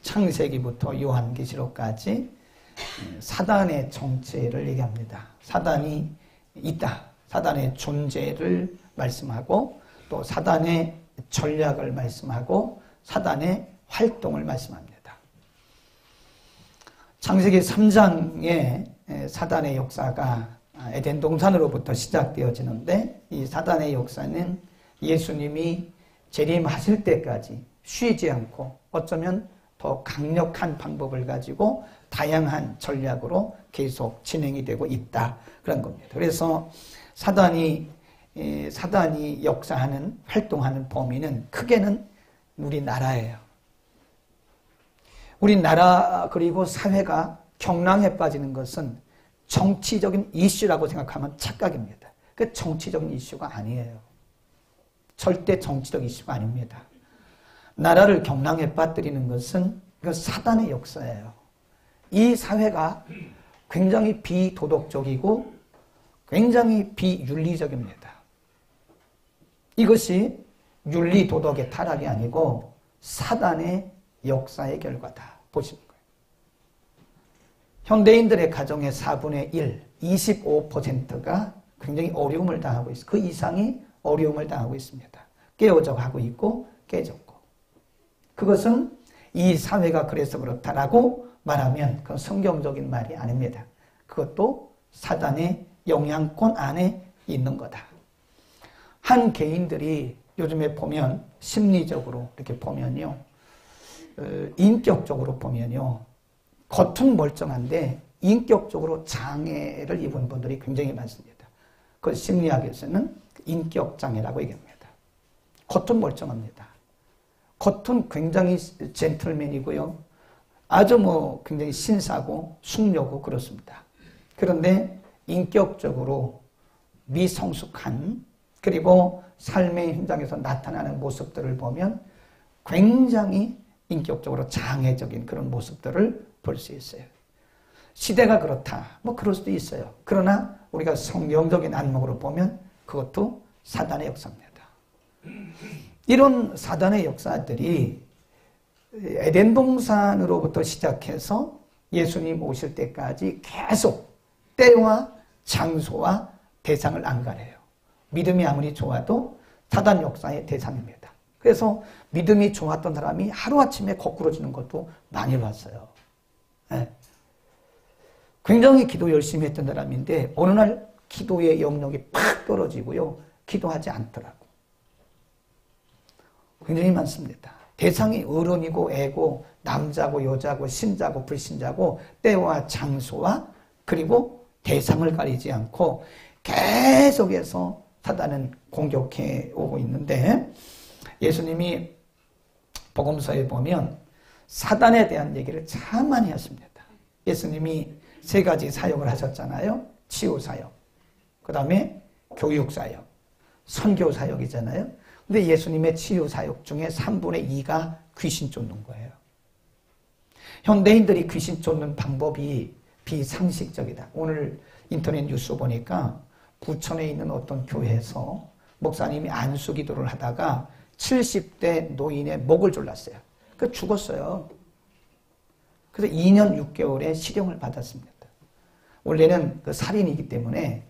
창세기부터 요한계시록까지 사단의 정체를 얘기합니다. 사단이 있다. 사단의 존재를 말씀하고 또 사단의 전략을 말씀하고 사단의 활동을 말씀합니다. 창세기 3장에 사단의 역사가 에덴 동산으로부터 시작되어지는데 이 사단의 역사는 예수님이 재림하실 때까지 쉬지 않고 어쩌면 더 강력한 방법을 가지고 다양한 전략으로 계속 진행이 되고 있다. 그런 겁니다. 그래서 사단이 역사하는, 활동하는 범위는 크게는 우리나라예요. 우리나라 그리고 사회가 경랑에 빠지는 것은 정치적인 이슈라고 생각하면 착각입니다. 그 정치적인 이슈가 아니에요. 절대 정치적 이슈가 아닙니다. 나라를 경랑에 빠뜨리는 것은 그 사단의 역사예요. 이 사회가 굉장히 비도덕적이고 굉장히 비윤리적입니다. 이것이 윤리 도덕의 타락이 아니고 사단의 역사의 결과다. 보시는 거예요. 현대인들의 가정의 4분의 1, 25%가 굉장히 어려움을 당하고 있어요. 그 이상이 어려움을 당하고 있습니다. 깨어져 가고 있고 깨졌고. 그것은 이 사회가 그래서 그렇다라고 말하면 그건 성경적인 말이 아닙니다. 그것도 사단의 영향권 안에 있는 거다. 한 개인들이 요즘에 보면 심리적으로 이렇게 보면요. 인격적으로 보면요. 겉은 멀쩡한데 인격적으로 장애를 입은 분들이 굉장히 많습니다. 그 심리학에서는 인격장애라고 얘기합니다. 겉은 멀쩡합니다. 겉은 굉장히 젠틀맨이고요. 아주 굉장히 신사고 숙녀고 그렇습니다. 그런데 인격적으로 미성숙한 그리고 삶의 현장에서 나타나는 모습들을 보면 굉장히 인격적으로 장애적인 그런 모습들을 볼 수 있어요. 시대가 그렇다. 그럴 수도 있어요. 그러나 우리가 성경적인 안목으로 보면 그것도 사단의 역사입니다. 이런 사단의 역사들이 에덴 동산으로부터 시작해서 예수님 오실 때까지 계속 때와 장소와 대상을 안 가려요. 믿음이 아무리 좋아도 사단 역사의 대상입니다. 그래서 믿음이 좋았던 사람이 하루아침에 거꾸로지는 것도 많이 봤어요. 네. 굉장히 기도 열심히 했던 사람인데 어느 날 기도의 영역이 팍 떨어지고요. 기도하지 않더라고. 굉장히 많습니다. 대상이 어른이고 애고 남자고 여자고 신자고 불신자고 때와 장소와 그리고 대상을 가리지 않고 계속해서 사단은 공격해 오고 있는데 예수님이 복음서에 보면 사단에 대한 얘기를 참 많이 하십니다. 예수님이 3가지 사역을 하셨잖아요. 치유 사역, 그 다음에 교육 사역, 선교 사역이잖아요. 근데 예수님의 치유 사역 중에 3분의 2가 귀신 쫓는 거예요. 현대인들이 귀신 쫓는 방법이 비상식적이다. 오늘 인터넷 뉴스 보니까 부천에 있는 어떤 교회에서 목사님이 안수 기도를 하다가 70대 노인의 목을 졸랐어요. 그 죽었어요. 그래서 2년 6개월의 실형을 받았습니다. 원래는 그 살인이기 때문에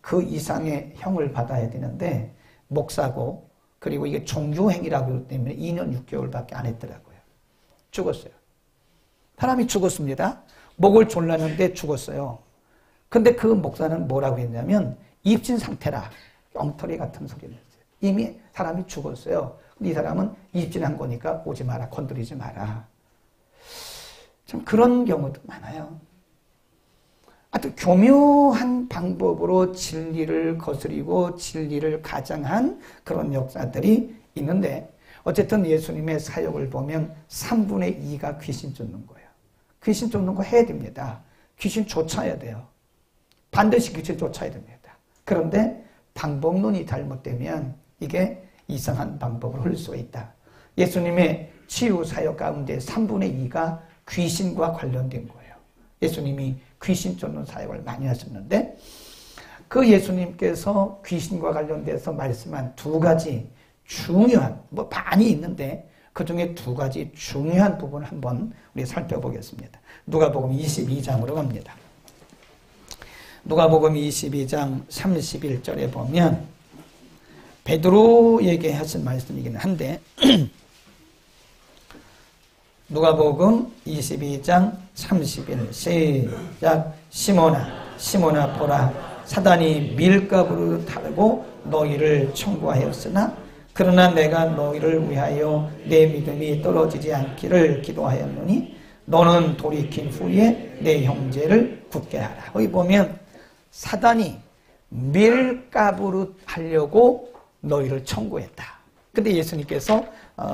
그 이상의 형을 받아야 되는데 목사고 그리고 이게 종교행위라고 하기 때문에 2년 6개월밖에 안 했더라고요. 죽었어요. 사람이 죽었습니다. 목을 졸랐는데 죽었어요. 근데 그 목사는 뭐라고 했냐면 입신 상태라 엉터리 같은 소리를 했어요. 이미 사람이 죽었어요. 근데 이 사람은 입신한 거니까 오지 마라, 건드리지 마라. 참 그런 경우도 많아요. 하여튼 교묘한 방법으로 진리를 거스리고 진리를 가장한 그런 역사들이 있는데 어쨌든 예수님의 사역을 보면 3분의 2가 귀신 쫓는 거예요. 귀신 쫓는 거 해야 됩니다. 귀신 쫓아야 돼요. 반드시 귀신 쫓아야 됩니다. 그런데 방법론이 잘못되면 이게 이상한 방법으로 흘릴 수가 있다. 예수님의 치유 사역 가운데 3분의 2가 귀신과 관련된 거예요. 예수님이 귀신 쫓는 사역을 많이 하셨는데 그 예수님께서 귀신과 관련돼서 말씀한 2가지 중요한 많이 있는데 그 중에 두 가지 중요한 부분을 한번 우리 살펴보겠습니다. 누가복음 22장으로 갑니다. 누가복음 22장 31절에 보면 베드로에게 하신 말씀이긴 한데 누가복음 22장 31 시작. 시몬아 보라, 사단이 밀가부를 타고 너희를 청구하였으나 그러나 내가 너희를 위하여 내 믿음이 떨어지지 않기를 기도하였노니 너는 돌이킨 후에 내 형제를 굳게 하라. 거기 보면 사단이 밀가부를 하려고 너희를 청구했다. 근데 예수님께서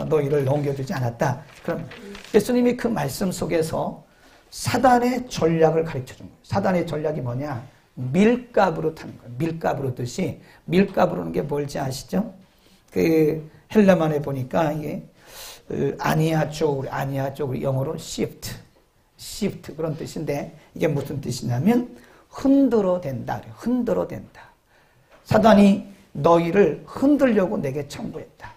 너희를 넘겨주지 않았다. 그럼 예수님이 그 말씀 속에서 사단의 전략을 가르쳐 준 거예요. 사단의 전략이 뭐냐? 밀가부로 타는 거예요. 밀가부로 뜻이, 밀가부로는 게 뭘지 아시죠? 그 헬라만에 보니까 이게 아니아 쪽으로 영어로 shift 그런 뜻인데 이게 무슨 뜻이냐면 흔들어 댄다. 흔들어 댄다. 사단이 너희를 흔들려고 내게 청구했다.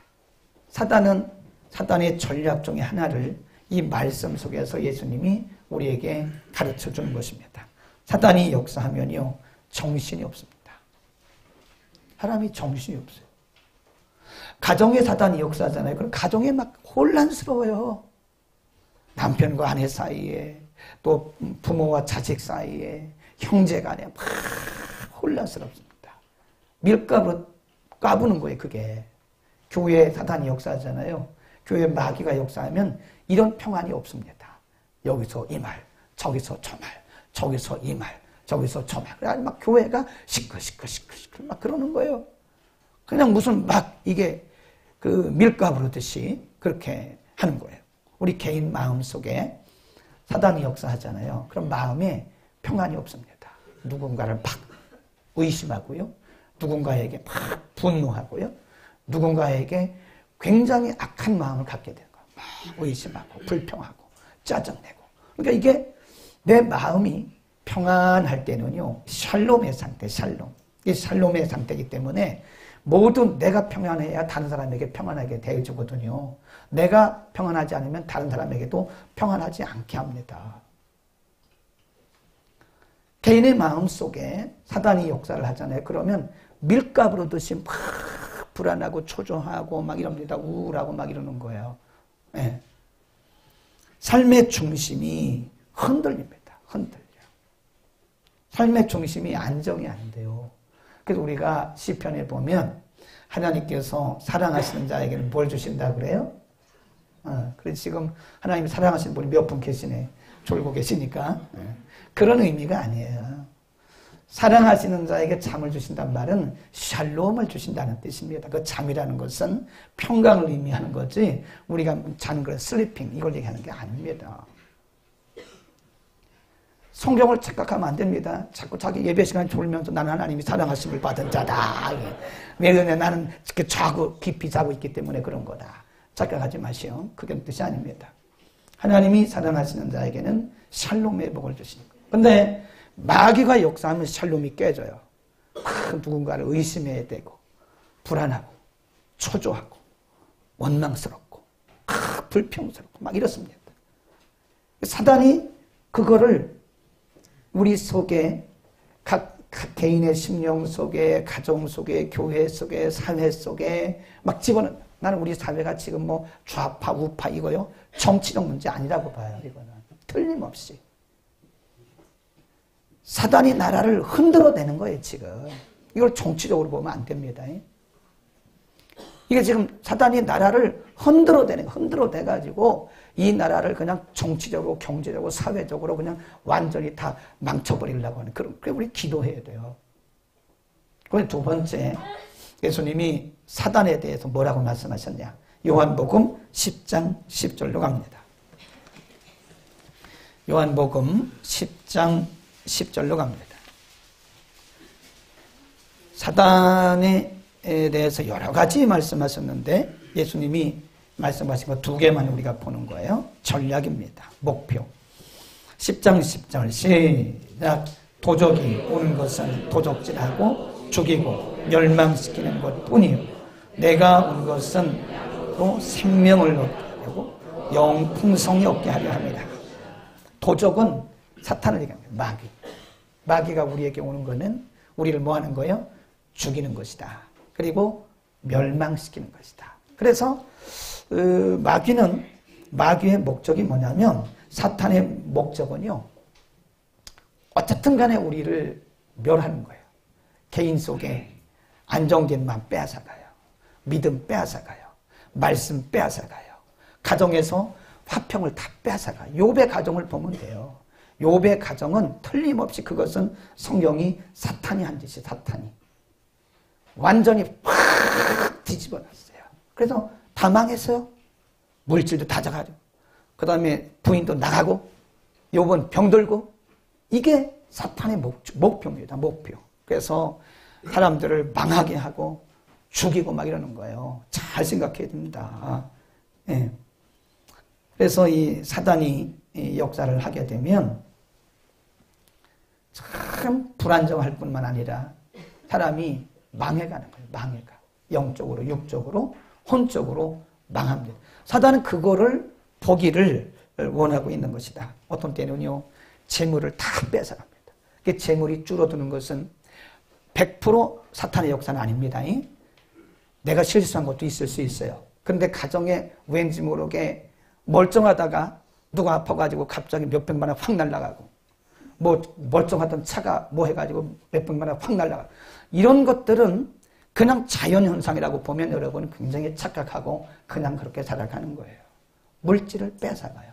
사단의 전략 중에 하나를 이 말씀 속에서 예수님이 우리에게 가르쳐 주는 것입니다. 사단이 역사하면요, 정신이 없습니다. 사람이 정신이 없어요. 가정에 사단이 역사하잖아요. 그럼 가정에 막 혼란스러워요. 남편과 아내 사이에, 또 부모와 자식 사이에, 형제 간에 막 혼란스럽습니다. 밀가루 까부는 거예요, 그게. 교회에 사단이 역사하잖아요. 교회에 마귀가 역사하면 이런 평안이 없습니다. 여기서 이 말, 저기서 저 말, 저기서 이 말, 저기서 저 말. 그래 막 교회가 시끌 막 그러는 거예요. 그냥 무슨 막 이게 그 밀가부르듯이 그렇게 하는 거예요. 우리 개인 마음 속에 사단이 역사하잖아요. 그럼 마음에 평안이 없습니다. 누군가를 막 의심하고요. 누군가에게 막 분노하고요. 누군가에게 굉장히 악한 마음을 갖게 되는 거예요. 막 의심하고 불평하고 짜증내고. 그러니까 이게 내 마음이 평안할 때는요, 샬롬의 상태, 이 샬롬의 상태이기 때문에 모두 내가 평안해야 다른 사람에게 평안하게 대해주거든요. 내가 평안하지 않으면 다른 사람에게도 평안하지 않게 합니다. 개인의 마음 속에 사단이 역사를 하잖아요. 그러면 밀가부르듯이 막 불안하고 초조하고 막 이럽니다. 우울하고 막 이러는 거예요. 네. 삶의 중심이 흔들립니다. 흔들려. 삶의 중심이 안정이 안 돼요. 그래서 우리가 시편에 보면 하나님께서 사랑하시는 자에게는 뭘 주신다 그래요? 그래서 지금 하나님이 사랑하시는 분이 몇 분 계시네. 졸고 계시니까. 그런 의미가 아니에요. 사랑하시는 자에게 잠을 주신다는 말은 샬롬을 주신다는 뜻입니다. 그 잠이라는 것은 평강을 의미하는 거지 우리가 자는 걸 슬리핑 이걸 얘기하는 게 아닙니다. 성경을 착각하면 안 됩니다. 자꾸 자기 예배 시간 졸면서 나는 하나님이 사랑하심을 받은 자다. 왜 나는 이렇게 깊이 자고 있기 때문에 그런 거다. 착각하지 마시오. 그게 뜻이 아닙니다. 하나님이 사랑하시는 자에게는 샬롬의 복을 주시는 거예요. 근데 마귀가 역사하면 샬롬이 깨져요. 누군가를 의심해야 되고 불안하고 초조하고 원망스럽고 불평스럽고 막 이렇습니다. 사단이 그거를 우리 속에 각 개인의 심령 속에 가정 속에 교회 속에 사회 속에 막 집어넣는. 나는 우리 사회가 지금 뭐 좌파 우파 이거요 정치적 문제 아니라고 봐요. 이거는 틀림없이 사단이 나라를 흔들어내는 거예요. 지금 이걸 정치적으로 보면 안 됩니다. 이게 지금 사단이 나라를 흔들어내가지고 이 나라를 그냥 정치적으로 경제적으로 사회적으로 그냥 완전히 다 망쳐버리려고 하는 그런. 그래 우리 기도해야 돼요. 그리고 두 번째 예수님이 사단에 대해서 뭐라고 말씀하셨냐. 요한복음 10장 10절로 갑니다. 요한복음 10장 10절로 갑니다. 사단에 대해서 여러 가지 말씀하셨는데 예수님이 말씀하신 거 두 개만 우리가 보는 거예요. 전략입니다. 목표. 10장 10절 시작. 도적이 오는 것은 도적질하고 죽이고 멸망시키는 것뿐이요 내가 온 것은 또 생명을 얻고 하려고? 영풍성이 없게 하려 합니다. 도적은 사탄을 얘기합니다. 마귀. 마귀가 우리에게 오는 거는 우리를 뭐 하는 거예요? 죽이는 것이다. 그리고 멸망시키는 것이다. 그래서 마귀의 목적이 뭐냐면, 사탄의 목적은요, 어쨌든 간에 우리를 멸하는 거예요. 개인 속에 안정된 마음 빼앗아가요. 믿음 빼앗아가요. 말씀 빼앗아가요. 가정에서 화평을 다 빼앗아가요. 욥의 가정을 보면 돼요. 욥의 가정은 틀림없이 그것은 성경이 사탄이 한 짓이 사탄이. 완전히 확 뒤집어 놨어요. 그래서 다 망했어요. 물질도 다 자가지고. 그 다음에 부인도 나가고, 욥은 병들고. 이게 사탄의 목표입니다. 목표. 그래서 사람들을 망하게 하고 죽이고 막 이러는 거예요. 잘 생각해야 됩니다. 예. 그래서 이 사단이 이 역사를 하게 되면 참 불안정할 뿐만 아니라 사람이 망해가는 거예요. 망해가. 영적으로, 육적으로, 혼적으로 망합니다. 사단은 그거를 보기를 원하고 있는 것이다. 어떤 때는요, 재물을 다 뺏어갑니다. 그 재물이 줄어드는 것은 100% 사탄의 역사는 아닙니다. 내가 실수한 것도 있을 수 있어요. 그런데 가정에 왠지 모르게 멀쩡하다가 누가 아파가지고 갑자기 몇백만 원 확 날아가고, 뭐 멀쩡하던 차가 뭐 해가지고 몇백만 원 확 날아가고, 이런 것들은 그냥 자연현상이라고 보면 여러분 굉장히 착각하고 그냥 그렇게 살아가는 거예요. 물질을 빼앗아가요.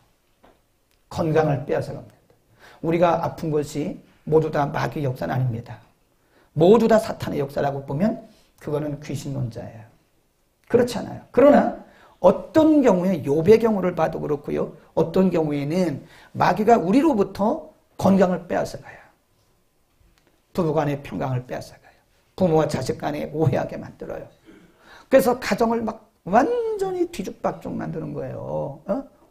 건강을 빼앗아갑니다. 우리가 아픈 것이 모두 다 마귀의 역사는 아닙니다. 모두 다 사탄의 역사라고 보면 그거는 귀신론자예요. 그렇지 않아요. 그러나 어떤 경우에, 욥의 경우를 봐도 그렇고요, 어떤 경우에는 마귀가 우리로부터 건강을 빼앗아가요. 부부간의 평강을 빼앗아가요. 부모와 자식 간에 오해하게 만들어요. 그래서 가정을 막 완전히 뒤죽박죽 만드는 거예요.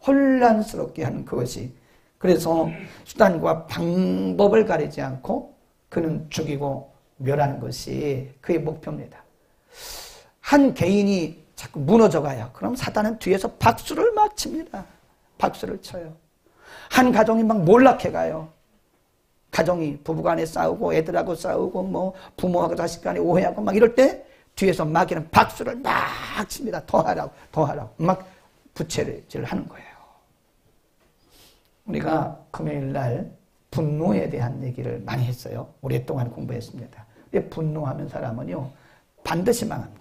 혼란스럽게 하는 그것이. 그래서 수단과 방법을 가리지 않고 그는 죽이고 멸하는 것이 그의 목표입니다. 한 개인이 자꾸 무너져가요. 그럼 사단은 뒤에서 박수를 막 칩니다. 박수를 쳐요. 한 가정이 막 몰락해가요. 가정이 부부간에 싸우고 애들하고 싸우고 뭐 부모하고 자식 간에 오해하고 막 이럴 때 뒤에서 마귀는 박수를 막 칩니다. 더 하라고 막 부채질을 하는 거예요. 우리가 금요일 날 분노에 대한 얘기를 많이 했어요. 오랫동안 공부했습니다. 근데 분노하면 사람은요, 반드시 망합니다.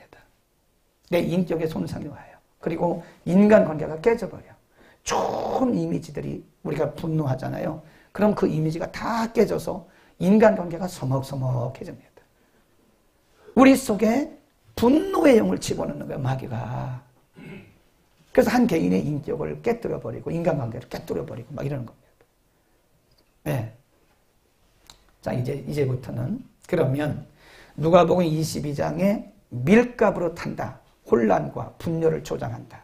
내 인격에 손상이 와요. 그리고 인간관계가 깨져버려요. 좋은 이미지들이, 우리가 분노하잖아요. 그럼 그 이미지가 다 깨져서 인간관계가 서먹서먹해집니다. 우리 속에 분노의 영을 집어넣는 거예요, 마귀가. 그래서 한 개인의 인격을 깨뜨려버리고 인간관계를 깨뜨려버리고 막 이러는 겁니다. 네. 자, 이제부터는 그러면 누가복음 22장에 밀가부로 탄다. 혼란과 분열을 조장한다.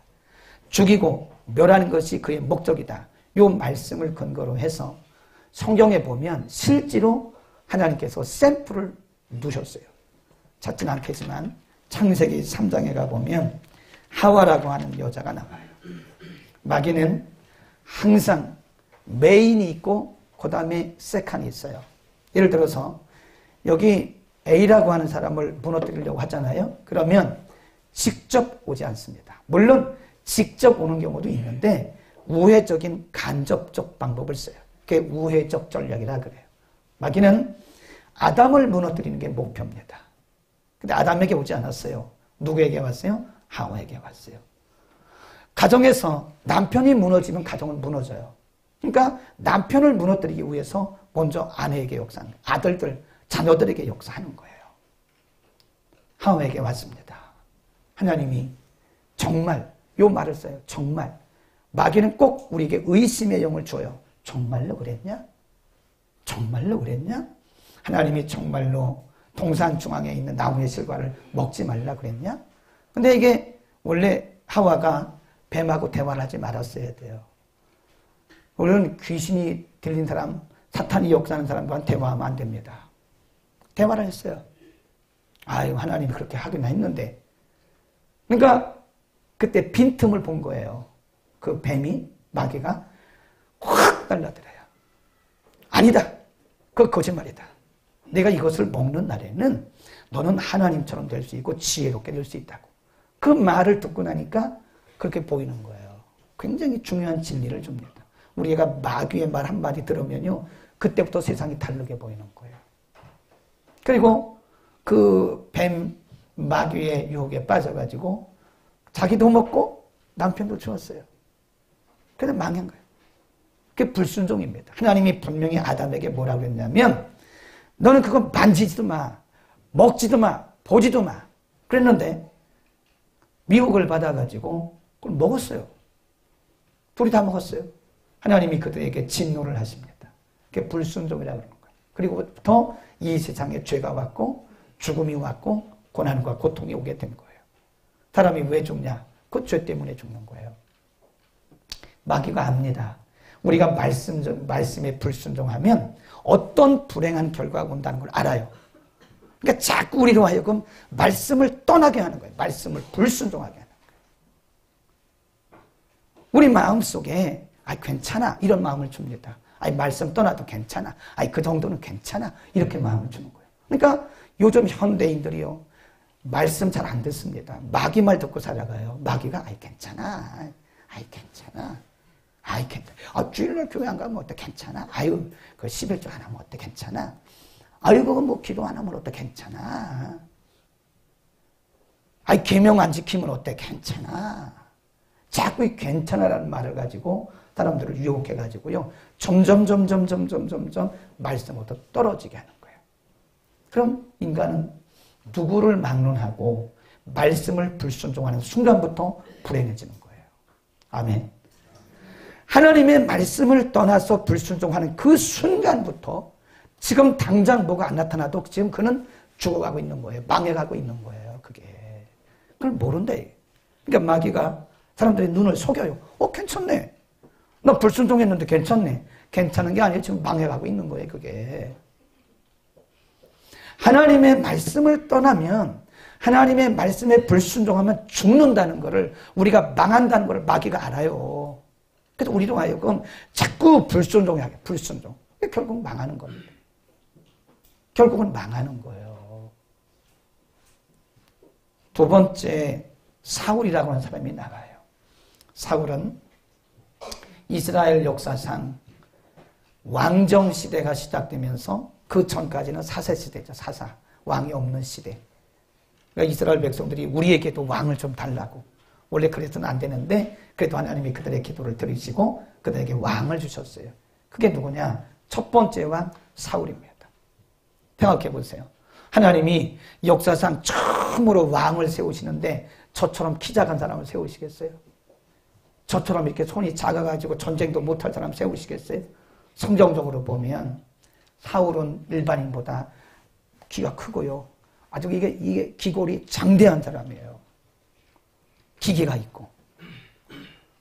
죽이고 멸하는 것이 그의 목적이다. 이 말씀을 근거로 해서 성경에 보면 실제로 하나님께서 샘플을 두셨어요. 찾지는 않겠지만 창세기 3장에 가보면 하와라고 하는 여자가 나와요. 마귀는 항상 메인이 있고 그 다음에 세칸이 있어요. 예를 들어서 여기 A라고 하는 사람을 무너뜨리려고 하잖아요. 그러면 직접 오지 않습니다. 물론 직접 오는 경우도 있는데 우회적인 간접적 방법을 써요. 그게 우회적 전략이라 그래요. 마귀는 아담을 무너뜨리는 게 목표입니다. 근데 아담에게 오지 않았어요. 누구에게 왔어요? 하와에게 왔어요. 가정에서 남편이 무너지면 가정은 무너져요. 그러니까 남편을 무너뜨리기 위해서 먼저 아내에게 역사하는 거예요. 아들들, 자녀들에게 역사하는 거예요. 하와에게 왔습니다. 하나님이 정말 요 말을 써요. 정말. 마귀는 꼭 우리에게 의심의 영을 줘요. 정말로 그랬냐? 정말로 그랬냐? 하나님이 정말로 동산 중앙에 있는 나무의 실과를 먹지 말라 그랬냐? 근데 이게 원래 하와가 뱀하고 대화를 하지 말았어야 돼요. 우리는 귀신이 들린 사람, 사탄이 역사하는 사람과 대화하면 안 됩니다. 대화를 했어요. 아유, 하나님이 그렇게 하긴 했는데. 그러니까 그때 빈틈을 본 거예요. 그 뱀이, 마귀가 확 달라들어요. 아니다. 그거 거짓말이다. 내가 이것을 먹는 날에는 너는 하나님처럼 될 수 있고 지혜롭게 될 수 있다고. 그 말을 듣고 나니까 그렇게 보이는 거예요. 굉장히 중요한 진리를 줍니다. 우리가 마귀의 말 한마디 들으면요, 그때부터 세상이 다르게 보이는 거예요. 그리고 그 뱀, 마귀의 유혹에 빠져가지고 자기도 먹고 남편도 주었어요. 그래서 망한 거예요. 그게 불순종입니다. 하나님이 분명히 아담에게 뭐라고 했냐면 너는 그거 만지지도 마, 먹지도 마, 보지도 마. 그랬는데 미혹을 받아가지고 그걸 먹었어요. 둘이 다 먹었어요. 하나님이 그들에게 진노를 하십니다. 그게 불순종이라고 그러는 거예요. 그리고부터 이 세상에 죄가 왔고 죽음이 왔고 고난과 고통이 오게 된 거예요. 사람이 왜 죽냐? 그 죄 때문에 죽는 거예요. 마귀가 압니다. 우리가 말씀에 불순종하면 어떤 불행한 결과가 온다는 걸 알아요. 그러니까 자꾸 우리로 하여금 말씀을 떠나게 하는 거예요. 말씀을 불순종하게 하는 거예요. 우리 마음속에 괜찮아 이런 마음을 줍니다. 말씀 떠나도 괜찮아. 그 정도는 괜찮아. 이렇게 마음을 주는 거예요. 그러니까 요즘 현대인들이요, 말씀 잘 안 듣습니다. 마귀 말 듣고 살아가요. 마귀가 괜찮아. 괜찮아. 괜찮아. 주일날 교회 안 가면 어때? 괜찮아. 그 11조 안 하면 어때? 괜찮아. 그거 뭐 기도 안 하면 어때? 괜찮아. 계명 안 지키면 어때? 괜찮아. 자꾸 이 괜찮아라는 말을 가지고 사람들을 유혹해가지고요, 점점 말씀부터 떨어지게 하는 거예요. 그럼 인간은 누구를 막론하고 말씀을 불순종하는 순간부터 불행해지는 거예요. 아멘. 하나님의 말씀을 떠나서 불순종하는 그 순간부터 지금 당장 뭐가 안 나타나도 지금 그는 죽어가고 있는 거예요. 망해가고 있는 거예요. 그게. 그걸 모른대. 그러니까 마귀가 사람들의 눈을 속여요. 괜찮네. 너 불순종했는데 괜찮네. 괜찮은 게 아니에요. 지금 망해가고 있는 거예요. 그게. 하나님의 말씀을 떠나면, 하나님의 말씀에 불순종하면 죽는다는 것을, 우리가 망한다는 것을 마귀가 알아요. 그래서 우리로 하여금 자꾸 불순종하게, 불순종. 결국 망하는 겁니다. 결국은 망하는 거예요. 두 번째, 사울이라고 하는 사람이 나와요. 사울은 이스라엘 역사상 왕정 시대가 시작되면서 그 전까지는 사사 시대죠. 사사. 왕이 없는 시대. 그러니까 이스라엘 백성들이 우리에게도 왕을 좀 달라고. 원래 그래서는 안 되는데 그래도 하나님이 그들의 기도를 들으시고 그들에게 왕을 주셨어요. 그게 누구냐? 첫 번째 왕 사울입니다. 생각해 보세요. 하나님이 역사상 처음으로 왕을 세우시는데 저처럼 키 작은 사람을 세우시겠어요? 저처럼 이렇게 손이 작아가지고 전쟁도 못할 사람 세우시겠어요? 성경적으로 보면 사울은 일반인보다 키가 크고요. 아주 이게 기골이 장대한 사람이에요. 기계가 있고.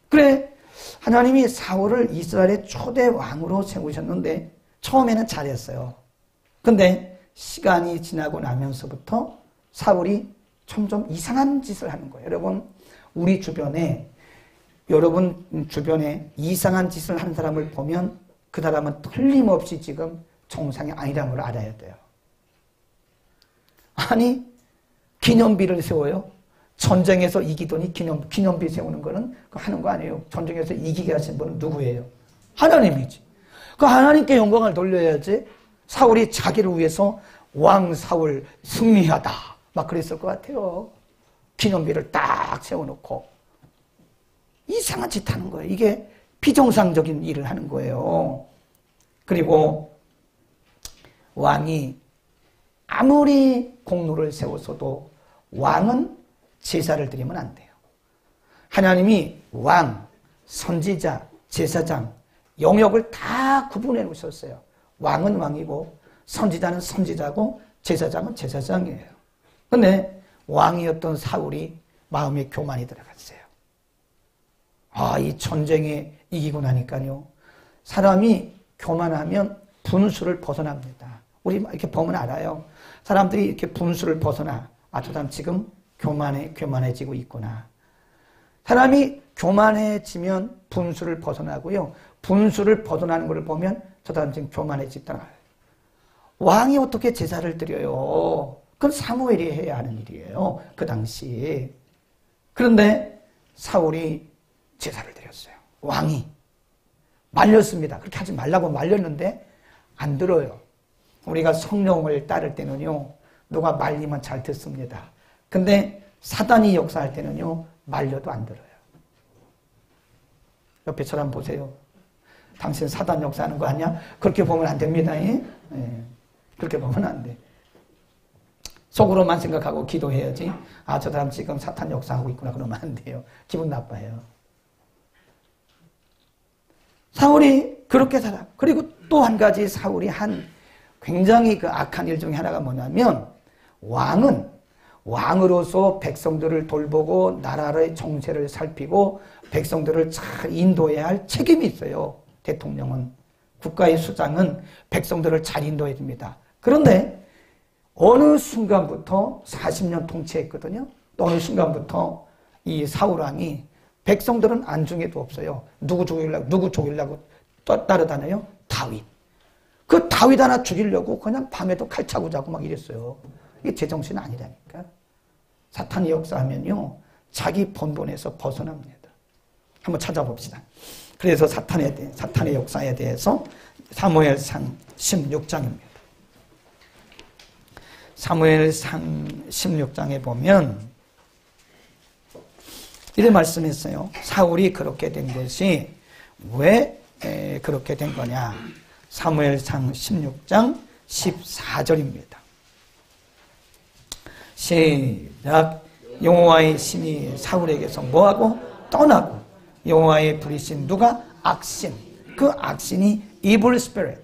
그래, 하나님이 사울을 이스라엘의 초대 왕으로 세우셨는데 처음에는 잘했어요. 근데 시간이 지나고 나면서부터 사울이 점점 이상한 짓을 하는 거예요. 여러분 주변에 이상한 짓을 하는 사람을 보면 그 사람은 틀림없이 지금 정상이 아니라는 걸 알아야 돼요. 아니, 기념비를 세워요. 전쟁에서 이기더니 기념비 세우는 거는 하는 거 아니에요. 전쟁에서 이기게 하신 분은 누구예요? 하나님이지. 그 하나님께 영광을 돌려야지. 사울이 자기를 위해서 왕 사울 승리하다 막 그랬을 것 같아요. 기념비를 딱 세워놓고 이상한 짓 하는 거예요. 이게 비정상적인 일을 하는 거예요. 그리고 왕이 아무리 공로를 세워서도 왕은 제사를 드리면 안 돼요. 하나님이 왕, 선지자, 제사장 영역을 다 구분해 놓으셨어요. 왕은 왕이고 선지자는 선지자고 제사장은 제사장이에요. 그런데 왕이었던 사울이 마음에 교만이 들어갔어요. 이 전쟁에 이기고 나니까요. 사람이 교만하면 분수를 벗어납니다. 우리 이렇게 보면 알아요. 사람들이 이렇게 분수를 벗어나. 저 사람 지금 교만해지고 있구나. 사람이 교만해지면 분수를 벗어나고요. 분수를 벗어나는 것을 보면 저 사람 지금 교만해지더라. 왕이 어떻게 제사를 드려요? 그건 사무엘이 해야 하는 일이에요. 그 당시. 그런데 사울이 제사를 드렸어요. 왕이 말렸습니다. 그렇게 하지 말라고 말렸는데 안 들어요. 우리가 성령을 따를 때는요, 누가 말리면 잘 듣습니다. 근데 사단이 역사할 때는요, 말려도 안 들어요. 옆에 사람 보세요. 당신 사단 역사하는 거 아니야? 그렇게 보면 안 됩니다. 예? 그렇게 보면 안 돼. 속으로만 생각하고 기도해야지. 아, 저 사람 지금 사탄 역사하고 있구나. 그러면 안 돼요. 기분 나빠요. 사울이 그렇게 살아. 그리고 또 한 가지 사울이 한 굉장히 그 악한 일 중에 하나가 뭐냐면, 왕은 왕으로서 백성들을 돌보고 나라의 정세를 살피고 백성들을 잘 인도해야 할 책임이 있어요. 대통령은. 국가의 수장은 백성들을 잘 인도해야 됩니다. 그런데 어느 순간부터 40년 통치했거든요. 또 어느 순간부터 이 사울왕이 백성들은 안중에도 없어요. 누구 죽이려고 따라다녀요? 다윗. 그 다윗 하나 죽이려고 그냥 밤에도 칼 차고 자고 막 이랬어요. 이게 제정신 아니라니까. 사탄이 역사하면요, 자기 본분에서 벗어납니다. 한번 찾아봅시다. 그래서 사탄의 역사에 대해서 사무엘상 16장입니다. 사무엘상 16장에 보면 이래 말씀했어요. 사울이 그렇게 된 것이 왜 그렇게 된 거냐. 사무엘상 16장 14절입니다. 시작. 여호와의 신이 사울에게서 뭐하고? 떠나고 여호와의 부리신 누가? 악신. 그 악신이 evil spirit,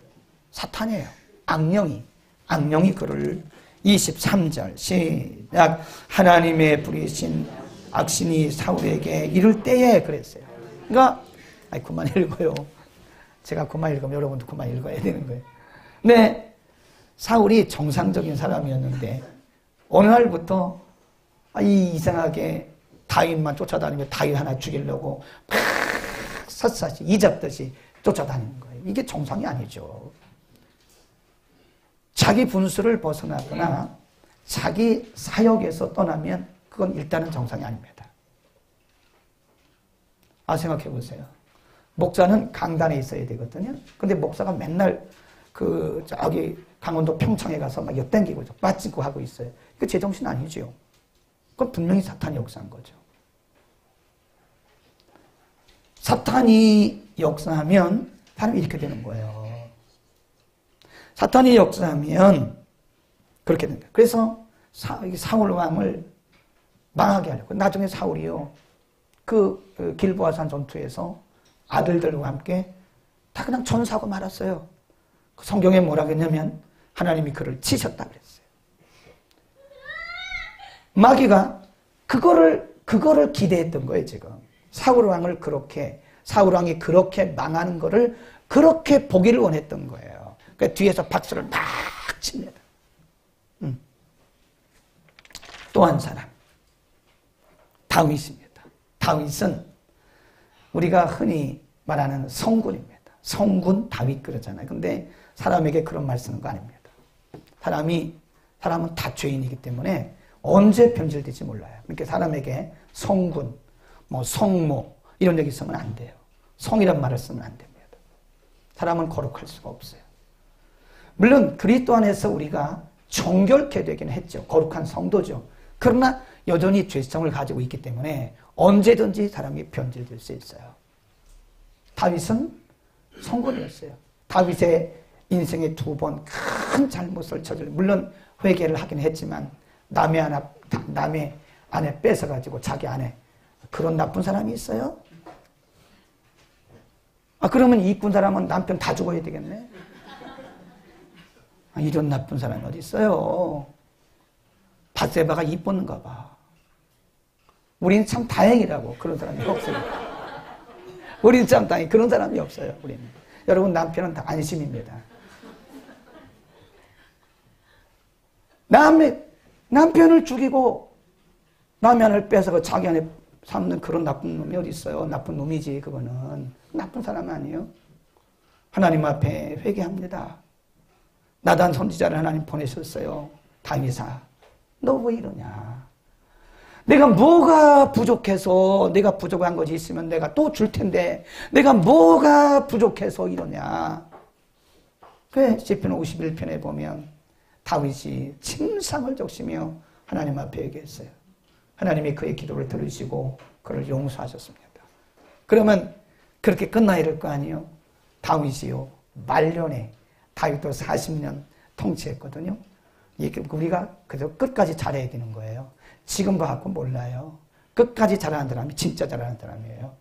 사탄이에요. 악령이 그를 23절 시작. 하나님의 부리신 악신이 사울에게 이를 때에 그랬어요. 그러니까 그만 읽어요. 제가 그만 읽으면 여러분도 그만 읽어야 되는 거예요. 네, 사울이 정상적인 사람이었는데 어느 날부터 이상하게 다윗만 쫓아다니며 다윗 하나 죽이려고 막 샅샅이 이잡듯이 쫓아다니는 거예요. 이게 정상이 아니죠. 자기 분수를 벗어나거나 자기 사역에서 떠나면 그건 일단은 정상이 아닙니다. 생각해 보세요. 목사는 강단에 있어야 되거든요. 근데 목사가 맨날 저기 강원도 평창에 가서 막 엿댕기고 빠지고 하고 있어요. 그 제정신 아니죠. 그건 분명히 사탄이 역사한 거죠. 사탄이 역사하면 사람이 이렇게 되는 거예요. 사탄이 역사하면 그렇게 된다. 그래서 사울 왕을 망하게 하려고. 나중에 사울이요, 그 길보아산 전투에서 아들들과 함께 다 그냥 전사하고 말았어요. 그 성경에 뭐라고 했냐면 하나님이 그를 치셨다 그랬어요. 마귀가 그거를 기대했던 거예요, 지금. 사울 왕이 그렇게 망하는 거를 그렇게 보기를 원했던 거예요. 그러니까 뒤에서 박수를 막 칩니다. 또 한 사람, 다윗입니다. 다윗은 우리가 흔히 말하는 성군입니다. 성군 다윗 그러잖아요. 근데 사람에게 그런 말 쓰는 거 아닙니다. 사람은 다 죄인이기 때문에 언제 변질될지 몰라요. 그러니까 사람에게 성군, 성모 이런 얘기 쓰면 안 돼요. 성이란 말을 쓰면 안 됩니다. 사람은 거룩할 수가 없어요. 물론 그리스도 안에서 우리가 정결케 되긴 했죠. 거룩한 성도죠. 그러나 여전히 죄성을 가지고 있기 때문에 언제든지 사람이 변질될 수 있어요. 다윗은 성군이었어요. 다윗의 인생에 2번 큰 잘못을 물론 회개를 하긴 했지만 남의 아내 뺏어가지고 자기 아내, 그런 나쁜 사람이 있어요? 그러면 이쁜 사람은 남편 다 죽어야 되겠네? 이런 나쁜 사람이 어디 있어요? 밧세바가 이뻤는가 봐. 우리는 참 다행이라고. 그런 사람이 없어요. 우리는 참 다행히 그런 사람이 없어요. 우리는. 여러분, 남편은 다 안심입니다. 남편을 죽이고 남의 아내를 뺏어서 자기 아내 삼는 그런 나쁜 놈이 어디 있어요? 나쁜 놈이지 그거는. 나쁜 사람 아니에요. 하나님 앞에 회개합니다. 나단 선지자를 하나님 보내셨어요. 다윗아, 너 왜 이러냐? 내가 뭐가 부족해서 내가 부족한 것이 있으면 내가 또 줄 텐데 내가 뭐가 부족해서 이러냐? 그 시편 51편에 보면 다윗이 침상을 적시며 하나님 앞에 얘기했어요. 하나님이 그의 기도를 들으시고 그를 용서하셨습니다. 그러면 그렇게 끝나야 될 거 아니에요? 다윗이요, 말년에 다윗도 40년 통치했거든요. 우리가 그래서 끝까지 잘해야 되는 거예요. 지금 봐갖고 몰라요. 끝까지 잘하는 사람이 진짜 잘하는 사람이에요.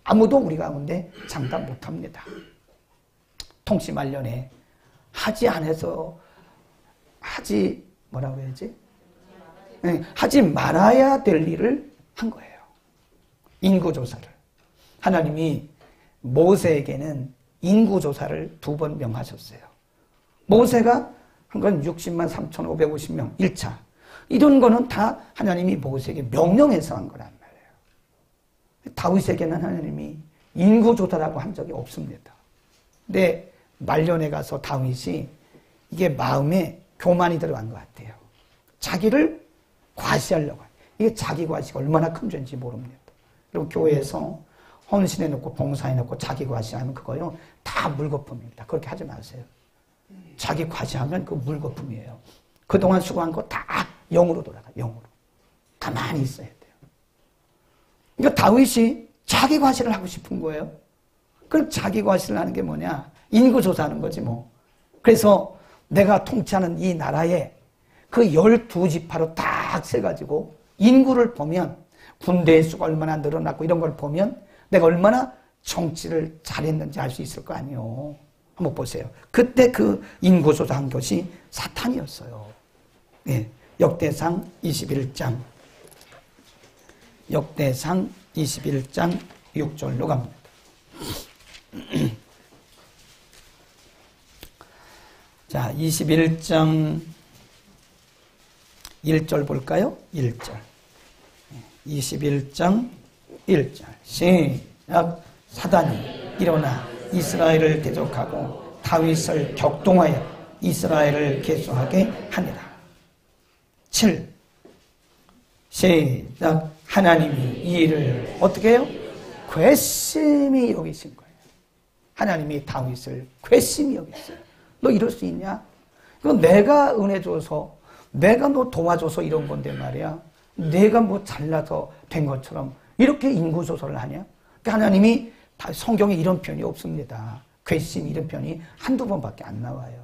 아무도 우리 가운데 장담 못합니다. 통치 말년에 하지 않아서 뭐라고 해야지? 하지 말아야 될 일을 한 거예요. 인구조사를. 하나님이 모세에게는 인구조사를 2번 명하셨어요. 모세가 한 건 60만 3,550명 1차. 이런 거는 다 하나님이 모세에게 명령해서 한 거란 말이에요. 다윗에게는 하나님이 인구조사라고 한 적이 없습니다. 근데 말년에 가서 다윗이 이게 마음에 교만이 들어간 것 같아요. 자기를 과시하려고. 이게 자기 과시가 얼마나 큰 죄인지 모릅니다. 그리고 교회에서 헌신해놓고 봉사해놓고 자기 과시하면 그거요 다 물거품입니다. 그렇게 하지 마세요. 자기 과시하면 그 물거품이에요. 그동안 수고한 거 다 영으로 돌아가. 영으로. 가만히 있어야 돼요. 그러니까 다윗이 자기 과시를 하고 싶은 거예요. 그럼 자기 과시를 하는 게 뭐냐? 인구조사하는 거지 뭐. 그래서 내가 통치하는 이 나라에 그 12지파로 딱 세가지고 인구를 보면 군대의 수가 얼마나 늘어났고 이런 걸 보면 내가 얼마나 정치를 잘했는지 알 수 있을 거 아니에요. 한번 보세요. 그때 그 인구조사한 것이 사탄이었어요. 네, 역대상 21장. 역대상 21장 6절로 갑니다. 자, 21장 1절 볼까요? 1절. 21장 1절. 시작. 사단이 일어나 이스라엘을 대적하고 다윗을 격동하여 이스라엘을 계속하게 하니라. 7. 시작. 하나님이 이 일을 어떻게 해요? 괘씸히 여기신 거예요. 하나님이 다윗을 괘씸히 여겼어요. 너 이럴 수 있냐? 그건 내가 은혜 줘서 내가 너 도와줘서 이런 건데 말이야. 내가 뭐 잘나서 된 것처럼 이렇게 인구조사를 하냐? 그러니까 하나님이 성경에 이런 표현이 없습니다. 괘씸 이런 표현이 한두 번밖에 안 나와요.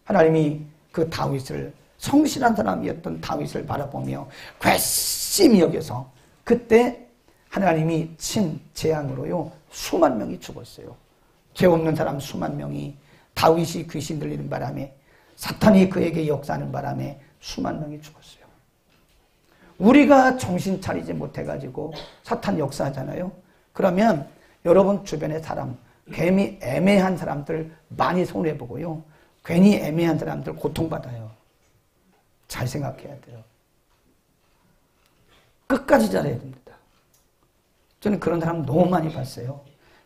하나님이 그 다윗을 성실한 사람이었던 다윗을 바라보며 괘씸히 여겨서 그때 하나님이 친 재앙으로요 수만 명이 죽었어요. 죄 없는 사람 수만 명이 다윗이 귀신 들리는 바람에 사탄이 그에게 역사하는 바람에 수만 명이 죽었어요. 우리가 정신 차리지 못해가지고 사탄 역사하잖아요. 그러면 여러분 주변의 사람, 괜히 애매한 사람들 많이 손해보고요. 괜히 애매한 사람들 고통받아요. 잘 생각해야 돼요. 끝까지 잘해야 됩니다. 저는 그런 사람 너무 많이 봤어요.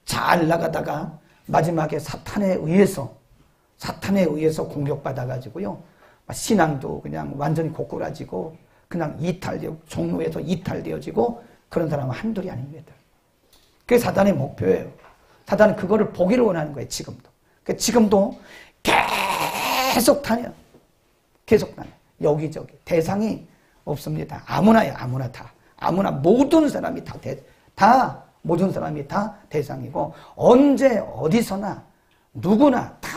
잘 나가다가 마지막에 사탄에 의해서 공격받아가지고요. 신앙도 그냥 완전히 고꾸라지고 그냥 종로에서 이탈되어지고 그런 사람은 한둘이 아닙니다. 그게 사단의 목표예요. 사단은 그거를 보기를 원하는 거예요. 지금도 계속 다녀. 여기저기. 대상이 없습니다. 아무나요. 아무나 다. 아무나 모든 사람이 모든 사람이 다 대상이고 언제 어디서나 누구나 다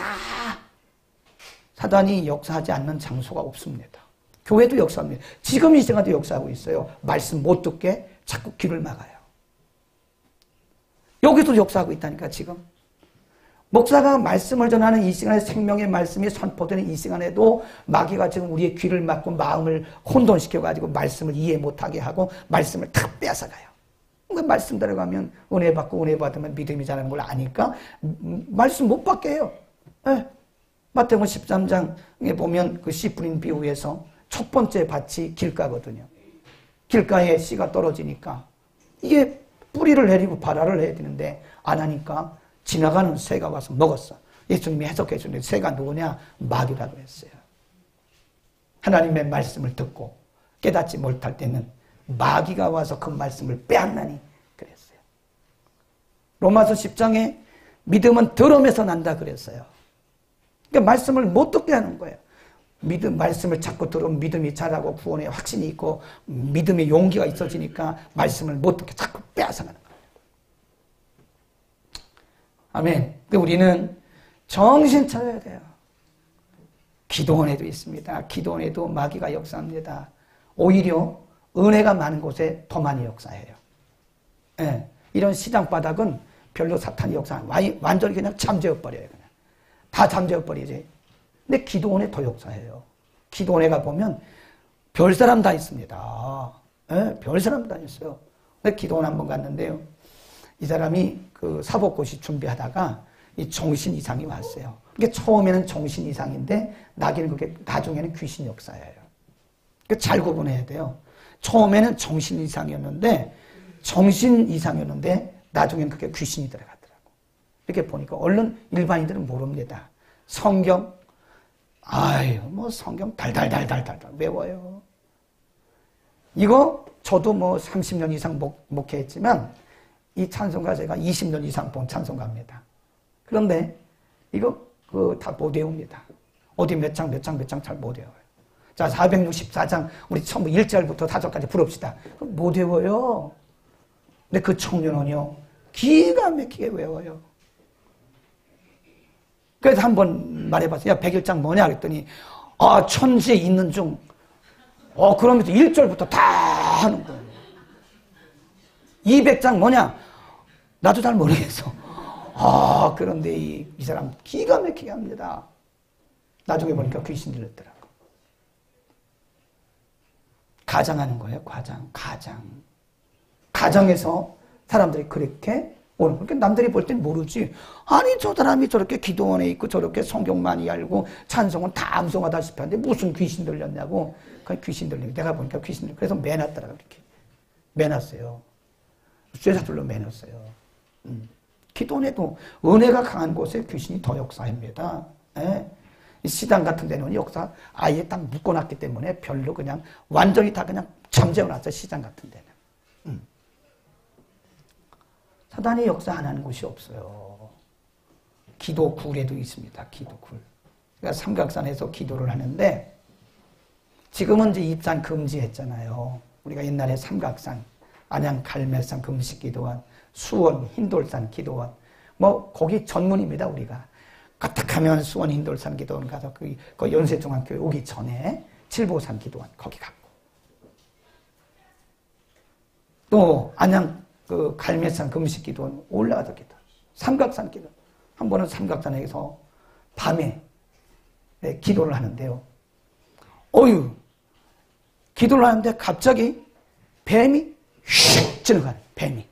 사단이 역사하지 않는 장소가 없습니다. 교회도 역사합니다. 지금 이 시간도 역사하고 있어요. 말씀 못 듣게 자꾸 귀를 막아요. 여기도 역사하고 있다니까 지금. 목사가 말씀을 전하는 이 시간에 생명의 말씀이 선포되는 이 시간에도 마귀가 지금 우리의 귀를 막고 마음을 혼돈시켜가지고 말씀을 이해 못하게 하고 말씀을 탁 빼앗아가요. 말씀 들어가면 은혜 받고 은혜 받으면 믿음이 자라는 걸 아니까 말씀 못 받게 해요. 네. 마태복음 13장에 보면 그 씨 뿌린 비유에서 첫 번째 밭이 길가거든요. 길가에 씨가 떨어지니까 이게 뿌리를 내리고 발화를 해야 되는데 안 하니까 지나가는 새가 와서 먹었어. 예수님이 해석해 주는데 새가 누구냐? 마귀라고 했어요. 하나님의 말씀을 듣고 깨닫지 못할 때는 마귀가 와서 그 말씀을 빼앗나니 그랬어요. 로마서 10장에 믿음은 들음에서 난다 그랬어요. 그러니까 말씀을 못 듣게 하는 거예요. 말씀을 자꾸 들으면 믿음이 자라고 구원에 확신이 있고 믿음의 용기가 있어지니까 말씀을 못 듣게 자꾸 빼앗아가는 거예요. 아멘. 우리는 정신 차려야 돼요. 기도원에도 있습니다. 기도원에도 마귀가 역사합니다. 오히려 은혜가 많은 곳에 더 많이 역사해요. 예, 이런 시장 바닥은 별로 사탄이 완전히 그냥 잠재워버려요. 그냥. 다 잠재워버리지. 근데 기도원에 더 역사해요. 기도원에 가보면 별 사람 다 있습니다. 예, 별 사람 다 있어요. 근데 기도원 한번 갔는데요. 이 사람이 그 사법고시 준비하다가 이 정신 이상이 왔어요. 이게 처음에는 정신 이상인데 나중에는 귀신 역사예요. 그러니까 잘 구분해야 돼요. 처음에는 정신 이상이었는데 나중에는 그게 귀신이 들어가더라고. 이렇게 보니까 얼른 일반인들은 모릅니다. 성경 성경 달달달달달 외워요. 이거 저도 30년 이상 목회했지만 이 찬송가 제가 20년 이상 본 찬송가입니다. 그런데 이거 다 못 외웁니다. 어디 몇 장 잘 못 외워요. 자, 464장 우리 처음 1절부터 4절까지 부릅시다. 못 외워요. 근데 그 청년은요 기가 막히게 외워요. 그래서 한번 말해봤어요. 야, 101장 뭐냐 그랬더니 천지에 있는 중 그러면서 1절부터 다 하는 거예요. 200장 뭐냐? 나도 잘 모르겠어. 그런데 이 사람 기가 막히게 합니다. 나중에 보니까 귀신 들렸더라고. 가장하는 거예요. 가장에서 사람들이 그렇게 오는 거예요. 그러니까 남들이 볼 땐 모르지. 아니 저 사람이 저렇게 기도원에 있고 저렇게 성경 많이 알고 찬송은 다 암송하다시피 하는데 무슨 귀신 들렸냐고. 그 귀신 들리고 내가 보니까 귀신 들리고 그래서 매놨더라고. 이렇게 매놨어요. 쇠사슬로 매놨어요. 기도원에도 은혜가 강한 곳에 귀신이 더 역사합니다. 예? 시장 같은 데는 역사 아예 딱 묶어놨기 때문에 별로 그냥 완전히 다 그냥 잠재워놨어요. 시장 같은 데는. 사단이 역사 안 하는 곳이 없어요. 기도굴에도 있습니다. 기도굴. 그러니까 삼각산에서 기도를 하는데 지금은 이제 입산 금지했잖아요. 우리가 옛날에 삼각산, 안양 갈매산 금식기도원, 수원 흰돌산 기도원, 거기 전문입니다. 우리가 까딱하면 수원 흰돌산 기도원 가서 그 연세중학교 오기 전에 칠보산 기도원 거기 갔고, 또 안양 그 갈매산 금식기도원 올라가서 기도, 삼각산 기도. 한 번은 삼각산에서 밤에 기도를 하는데요. 기도를 하는데 갑자기 뱀이 휙 지나가요. 뱀이.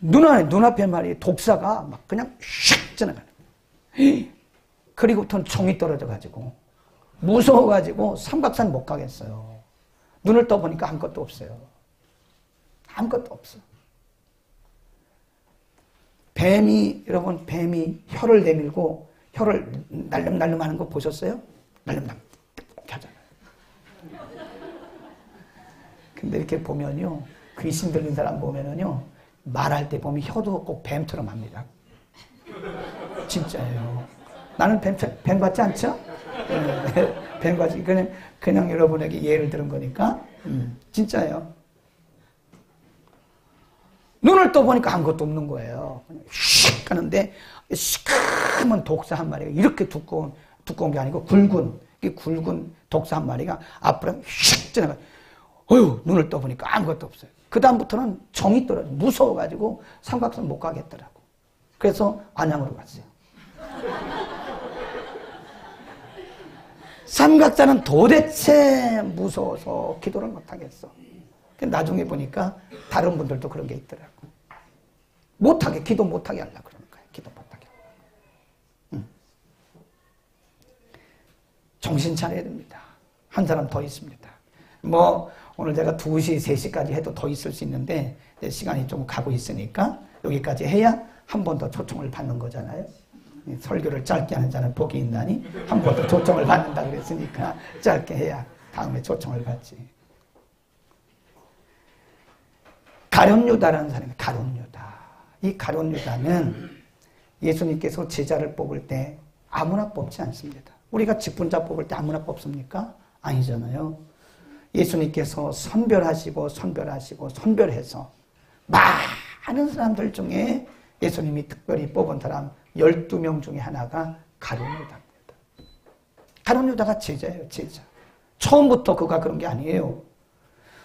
눈앞에 말이 독사가 막 그냥 휙 지나가는 거예요. 그리고부터는 총이 떨어져가지고 무서워가지고 삼각산 못 가겠어요. 눈을 떠보니까 아무것도 없어요. 아무것도 없어. 여러분 뱀이 혀를 내밀고 혀를 날름날름 하는 거 보셨어요? 날름날름 하잖아요. 근데 이렇게 보면요, 귀신 들린 사람 보면은요, 말할 때 보면 혀도 꼭 뱀처럼 합니다. 진짜예요. 나는 뱀 같지 않죠? 뱀 같지. 그냥 여러분에게 예를 들은 거니까. 진짜예요. 눈을 떠보니까 아무것도 없는 거예요. 휙 하는데 시커먼 독사 한 마리가 이렇게 두꺼운 게 아니고 굵은 독사 한 마리가 앞으로 휙 지나가요. 눈을 떠보니까 아무것도 없어요. 그 다음부터는 정이 떨어져 무서워가지고 삼각산 못 가겠더라고. 그래서 안양으로 갔어요. 삼각산은 도대체 무서워서 기도를 못 하겠어. 나중에 보니까 다른 분들도 그런 게 있더라고. 기도 못하게 하려고 그러는 거예요. 기도 못하게. 정신 차려야 됩니다. 한 사람 더 있습니다. 뭐 오늘 제가 2시, 3시까지 해도 더 있을 수 있는데 시간이 좀 가고 있으니까 여기까지 해야 한 번 더 초청을 받는 거잖아요. 설교를 짧게 하는 자는 복이 있나니 한 번 더 초청을 받는다 그랬으니까 짧게 해야 다음에 초청을 받지. 가룟유다라는 사람이 가룟유다. 이 가룟유다는 예수님께서 제자를 뽑을 때 아무나 뽑지 않습니다. 우리가 직분자 뽑을 때 아무나 뽑습니까? 아니잖아요. 예수님께서 선별하시고 선별해서 많은 사람들 중에 예수님이 특별히 뽑은 사람 12명 중에 하나가 가룟유다입니다. 가룟유다가 제자예요, 제자. 처음부터 그가 그런 게 아니에요.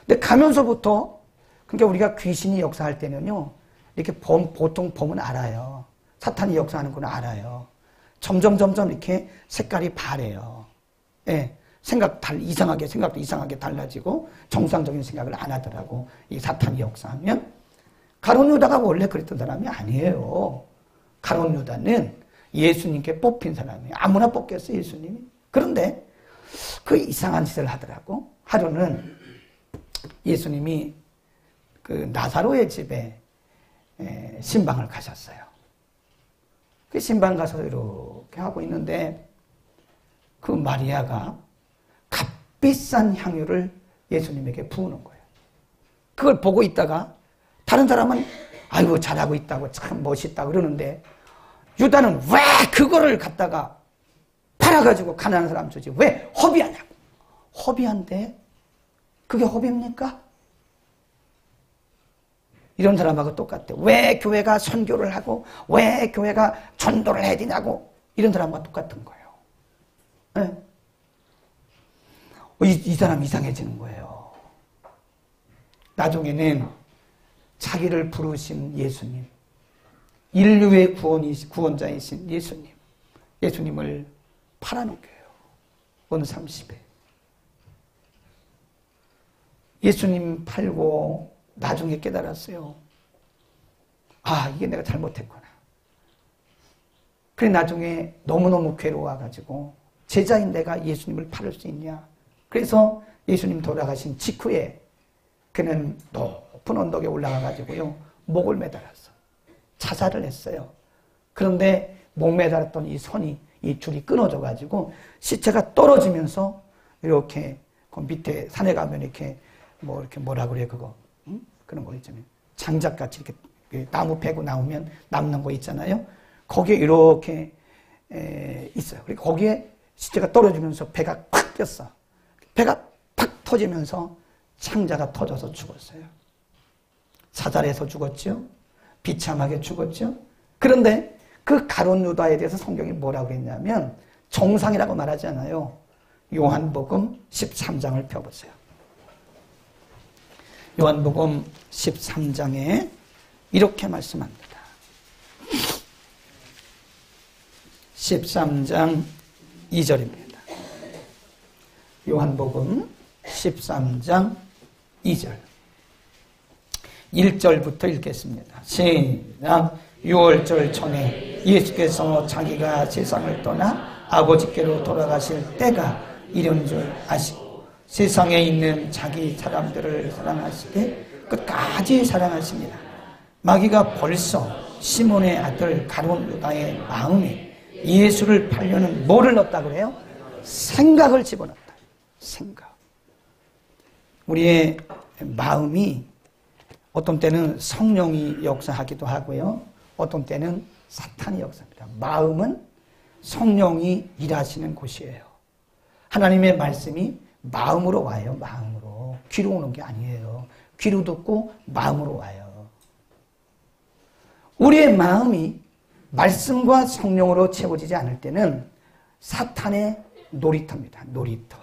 근데 가면서부터, 그러니까 우리가 귀신이 역사할 때는요, 이렇게 보통 보면 알아요. 사탄이 역사하는 건 알아요. 점점 이렇게 색깔이 바래요. 예. 생각도 이상하게 달라지고 정상적인 생각을 안 하더라고. 이 사탄이 역사하면. 가룟유다가 원래 그랬던 사람이 아니에요. 가룟유다는 예수님께 뽑힌 사람이에요. 아무나 뽑겠어요, 예수님이. 그런데 그 이상한 짓을 하더라고. 하루는 예수님이 그 나사로의 집에 신방을 가셨어요. 그 신방 가서 이렇게 하고 있는데 그 마리아가 값비싼 향유를 예수님에게 부으는 거예요. 그걸 보고 있다가 다른 사람은 아이고 잘하고 있다고 참 멋있다 그러는데 유다는 왜 그거를 갖다가 팔아가지고 가난한 사람 주지 왜 허비하냐고. 허비한데 그게 허비입니까? 이런 사람하고 똑같아. 왜 교회가 선교를 하고 왜 교회가 전도를 해야 되냐고. 이런 사람과 똑같은 거예요. 네. 이 사람 이상해지는 거예요. 나중에는 자기를 부르신 예수님, 인류의 구원자이신 예수님을 팔아넘겨요. 어느 30에. 예수님 팔고 나중에 깨달았어요. 아, 이게 내가 잘못했구나. 그래 나중에 너무너무 괴로워가지고 제자인 내가 예수님을 팔을 수 있냐. 그래서 예수님 돌아가신 직후에 그는 높은 언덕에 올라가가지고요. 목을 매달았어. 자살을 했어요. 그런데 목 매달았던 이 줄이 끊어져가지고 시체가 떨어지면서 이렇게 그 밑에 산에 가면 이렇게 뭐라 그래 그거 응? 그런 거 있잖아요. 장작같이 이렇게 나무 패고 나오면 남는 거 있잖아요. 거기에 이렇게 있어요. 그리고 거기에 시체가 떨어지면서 배가 팍 꼈어. 배가 팍 터지면서 창자가 터져서 죽었어요. 사살해서 죽었죠. 비참하게 죽었죠. 그런데 그 가룟유다에 대해서 성경이 뭐라고 그랬냐면 정상이라고 말하지 않아요. 요한복음 13장을 펴보세요. 요한복음 13장에 이렇게 말씀합니다. 13장 2절입니다. 요한복음 13장 2절 1절부터 읽겠습니다. 시작. 6월절 전에 예수께서 자기가 세상을 떠나 아버지께로 돌아가실 때가 이른 줄 아시고 세상에 있는 자기 사람들을 사랑하시되 끝까지 사랑하십니다. 마귀가 벌써 시몬의 아들 가룟유다의 마음에 예수를 팔려는 뭐를 넣었다 그래요? 생각을 집어넣었다. 생각. 우리의 마음이 어떤 때는 성령이 역사하기도 하고요. 어떤 때는 사탄이 역사합니다. 마음은 성령이 일하시는 곳이에요. 하나님의 말씀이 마음으로 와요. 마음으로. 귀로 오는 게 아니에요. 귀로 듣고 마음으로 와요. 우리의 마음이 말씀과 성령으로 채워지지 않을 때는 사탄의 놀이터입니다. 놀이터.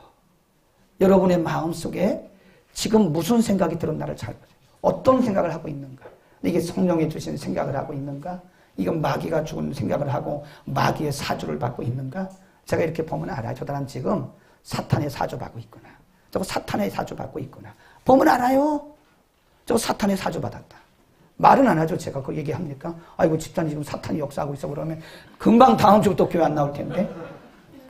여러분의 마음속에 지금 무슨 생각이 들었나를 잘 보세요. 어떤 생각을 하고 있는가? 이게 성령이 주신 생각을 하고 있는가? 이건 마귀가 주는 생각을 하고 마귀의 사주를 받고 있는가? 제가 이렇게 보면 알아요. 저 사람 지금 사탄의 사주 받고 있구나. 저거 사탄의 사주 받고 있구나. 보면 알아요. 저거 사탄의 사주 받았다. 말은 안 하죠. 제가 그 얘기합니까? 아이고 집단이 지금 사탄이 역사하고 있어 그러면 금방 다음 주부터 교회 안 나올 텐데.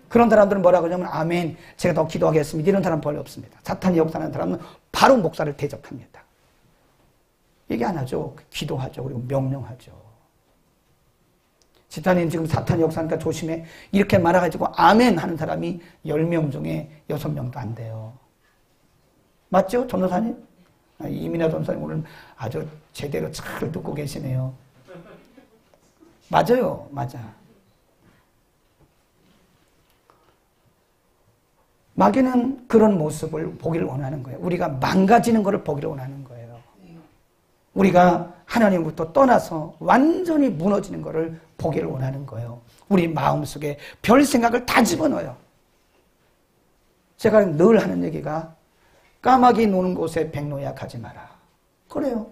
그런 사람들은 뭐라 그러냐면 아멘, 제가 더 기도하겠습니다. 이런 사람 별로 없습니다. 사탄이 역사하는 사람은 바로 목사를 대적합니다. 얘기 안 하죠. 기도하죠. 그리고 명령하죠. 집사님 지금 사탄이 역사하니까 조심해. 이렇게 말해가지고 아멘 하는 사람이 10명 중에 6명도 안 돼요. 맞죠? 전도사님? 이민아 전도사님 오늘 아주 제대로 잘 듣고 계시네요. 맞아요. 맞아. 마귀는 그런 모습을 보기를 원하는 거예요. 우리가 망가지는 것을 보기를 원하는 거예요. 우리가 하나님부터 떠나서 완전히 무너지는 것을 보기를 원하는 거예요. 우리 마음속에 별 생각을 다 집어넣어요. 제가 늘 하는 얘기가 까마귀 노는 곳에 백로야 가지 마라. 그래요.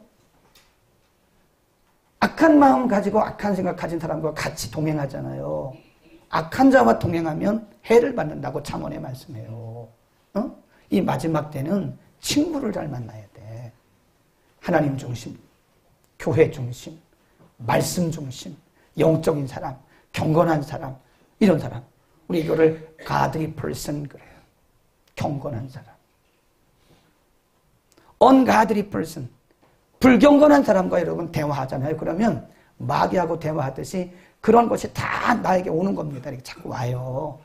악한 마음 가지고 악한 생각 가진 사람과 같이 동행하잖아요. 악한 자와 동행하면 해를 받는다고 잠언에 말씀해요. 이 마지막 때는 친구를 잘 만나야 돼. 하나님 중심, 교회 중심, 말씀 중심, 영적인 사람, 경건한 사람, 이런 사람. 우리 이거를 godly person 그래요. 경건한 사람. ungodly person. 불경건한 사람과 여러분 대화하잖아요. 그러면 마귀하고 대화하듯이 그런 것이 다 나에게 오는 겁니다. 이렇게 자꾸 와요.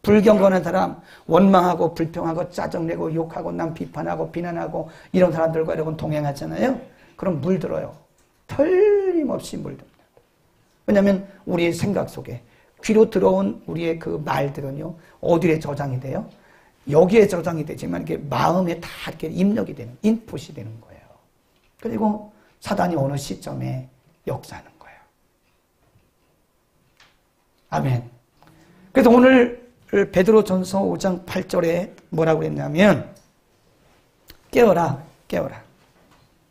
불경건한 사람, 원망하고 불평하고 짜증내고 욕하고 남 비판하고 비난하고 이런 사람들과 여러분 동행하잖아요. 그럼 물들어요. 틀림없이 물듭니다. 왜냐하면 우리의 생각 속에 귀로 들어온 우리의 그 말들은요. 어디에 저장이 돼요? 여기에 저장이 되지만 이게 마음에 다 이렇게 입력이 되는, 인풋이 되는 거예요. 그리고 사단이 어느 시점에 역사하는 거예요. 아멘. 그래서 오늘 베드로전서 5장 8절에 뭐라고 그랬냐면 깨어라, 깨어라.